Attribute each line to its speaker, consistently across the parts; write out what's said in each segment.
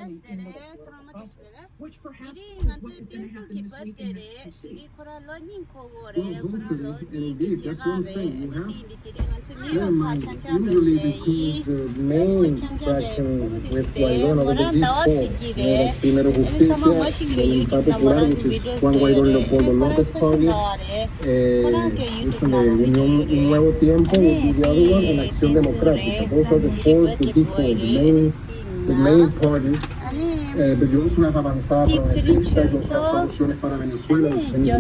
Speaker 1: happening in the world, which perhaps is what is going to happen this week and next to see. Well, hopefully, and indeed, that's one thing you have. Never mind, usually because the main fraction with Guaidó and the Big Four, Primero Justicia, el empate popular, which is Juan Guaidó y Leopoldo López Party, un nuevo tiempo, the other one, and Acción Democrática. Those are the four, the big four, the main parties. But you also have Avanzada Progresista, you have Soluciones para Venezuela, you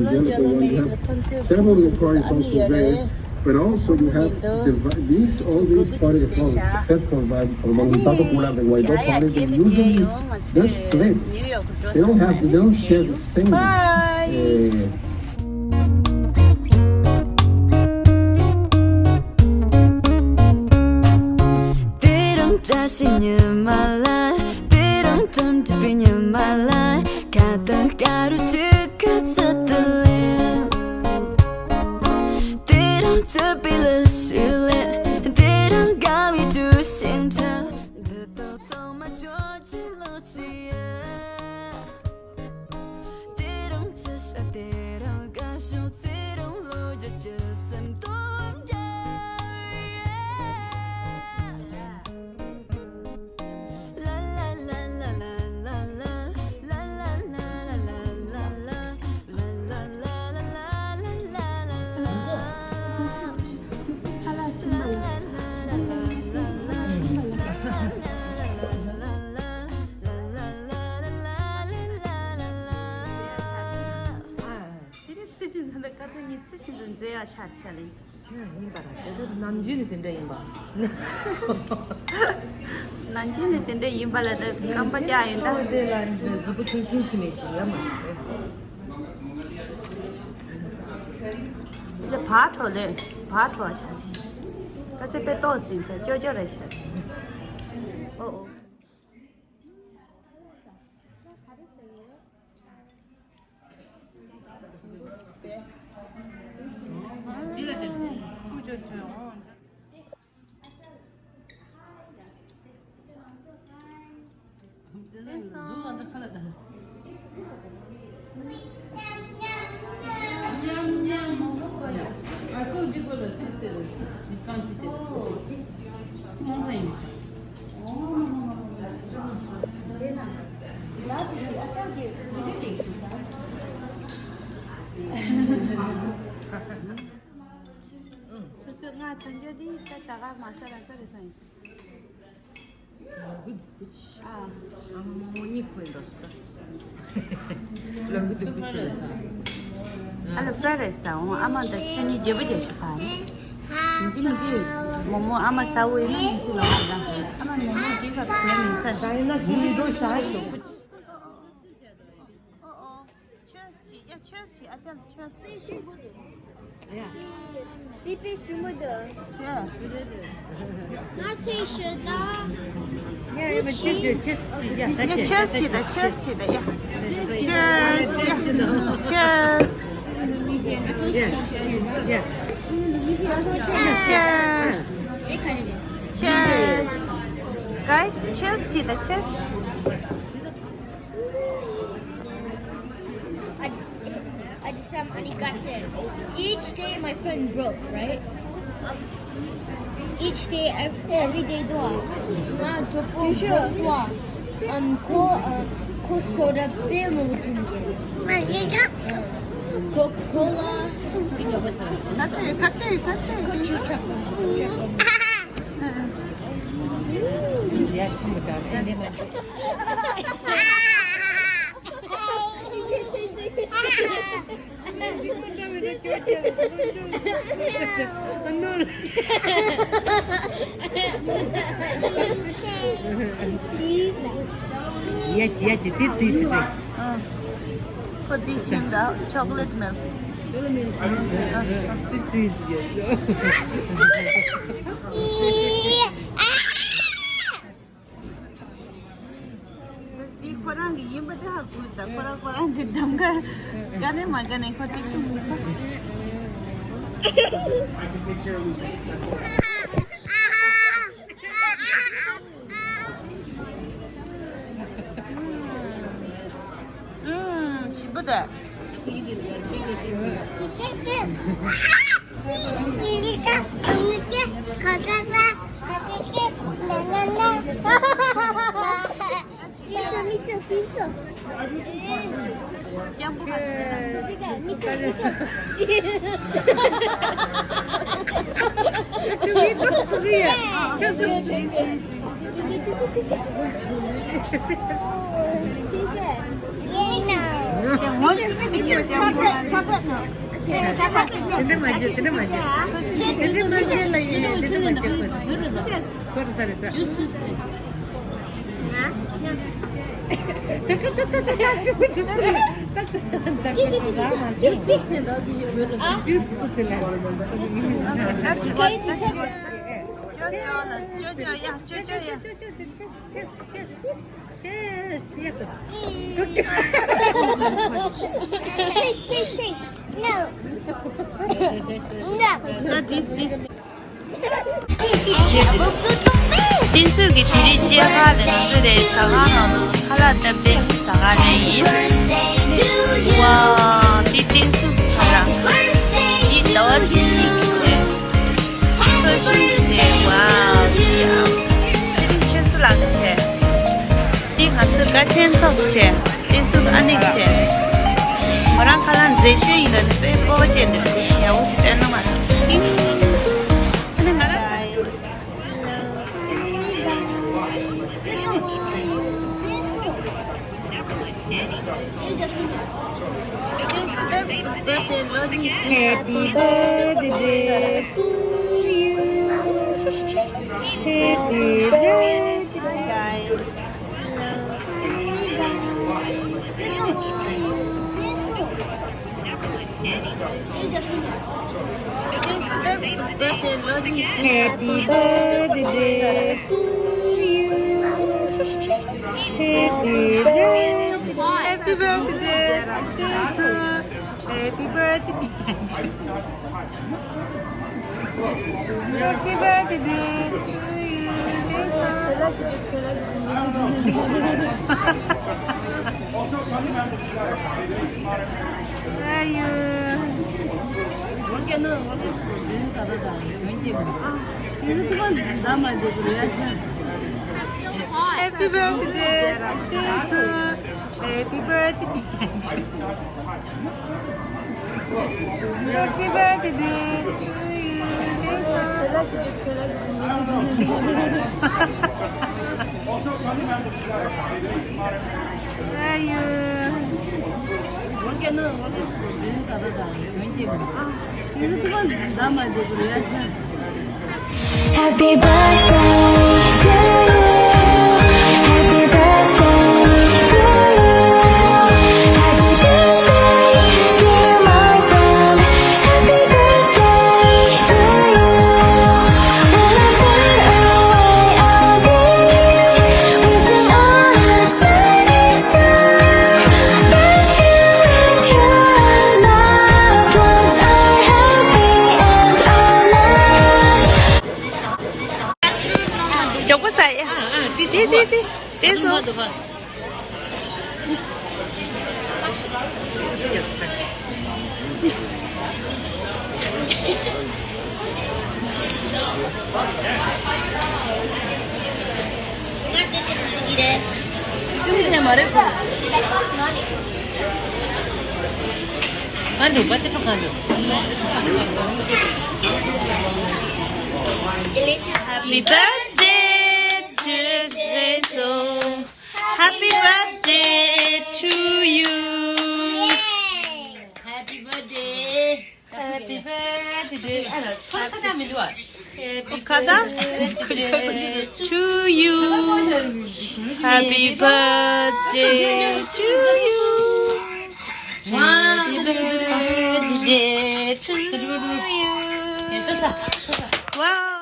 Speaker 1: have several parties also there. But also you have all these parties, except for Voluntad Popular, the Guaidó party, usually they're split. They don't share the same.
Speaker 2: 자신이 말라 비록 덤비냐 말라 가득가루 시켰었던 때론 저빌을 실래 때론 감이 두신다 또 정말 저질러지야 때론 저셔 때론 가쇼 때론 로저저 샘동자
Speaker 3: 남준이 된다 임바.
Speaker 4: 남준이 된다 임바라도 깜빡이야 인다.
Speaker 3: 저부 칭칭칭이시야 막.
Speaker 4: 이제 바토래 바토 차시. 그때 배도 있어. 저저래 차. 어. 수수가 전주디 따다가 마사라 서리서
Speaker 3: 아, 모니코 indostă. Lângă de bucură.
Speaker 4: Ala frere sau ama da chini jebe de shifani. Minji momo ama sawe na minji la da. Ama momo give up chini min sa.
Speaker 3: Daina chini do shaito.
Speaker 4: Chelsea, ya Chelsea, a 这样子 Chelsea.
Speaker 3: Ja.
Speaker 5: Die bist du Mutter.
Speaker 4: Ja.
Speaker 5: Na, siehst du da?
Speaker 3: Ja, aber Chelsea, ja.
Speaker 4: Ja, Chelsea da, ja. Cheers, ja. Cheers.
Speaker 3: Ja.
Speaker 4: Cheers.
Speaker 5: Ik kan niet.
Speaker 4: Cheers. Guys, Chelsea da, cheers.
Speaker 5: Each day my phone broke, right? Each day, every day doa. Just doa. Ko soda beer mo Coca-Cola.
Speaker 4: 같이.
Speaker 5: Ko chucha.
Speaker 3: Ja, 전부 다. Яти, ты сюда.
Speaker 4: Conditioned chocolate milk.
Speaker 3: Ты
Speaker 4: 이 코랑 이임부터 하고 있다. 코랑 된다가 간에 막간에 커티 좀. 江不好吃。
Speaker 5: 这个你这个。chocolate milk.
Speaker 3: Tidak maju, tidak maju. Tidak maju lagi, tidak maju. Baru saja.
Speaker 5: No.
Speaker 4: 빈숙이 디리찌에 가는 그래 사가는 칼라데 베시 사가네 와 디띵숙 칼라 이 너지시기네 서슈시 와우 첸슬랑체 디간스가 첸석체 디숙 아닉체 orang kalan zeshe ilan pe poje de ya usi tena mata Happy birthday to you. Happy birthday, guys. Happy birthday to you. Happy birthday. Happy birthday. Happy birthday. Happy birthday to you. 아유.
Speaker 3: 먹게는 먹겠어. 사다가 왠지 이거 그만 남아도 그래야지.
Speaker 4: Happy birthday to you. Happy birthday. Happy birthday to you. 아유.
Speaker 3: 먹게는 먹겠어. 사다가 왠지 이거 그만 남아도 그래야지.
Speaker 2: Happy birthday to you. Happy birthday to you. Happy birthday, dear my friend. Happy birthday to you. When I'm far away, I'll be here, wishing on a shining star. That you and your loved ones are happy and alive.
Speaker 4: Coba saya. Di.
Speaker 3: Dua. Itu mareko. Anu, baca tu anu.
Speaker 4: Happy birthday to Rachel. Happy birthday to you.
Speaker 3: Happy birthday.
Speaker 4: Happy birthday.
Speaker 3: Happy birthday.
Speaker 4: To you. Happy birthday to you. Happy birthday to you. Wow.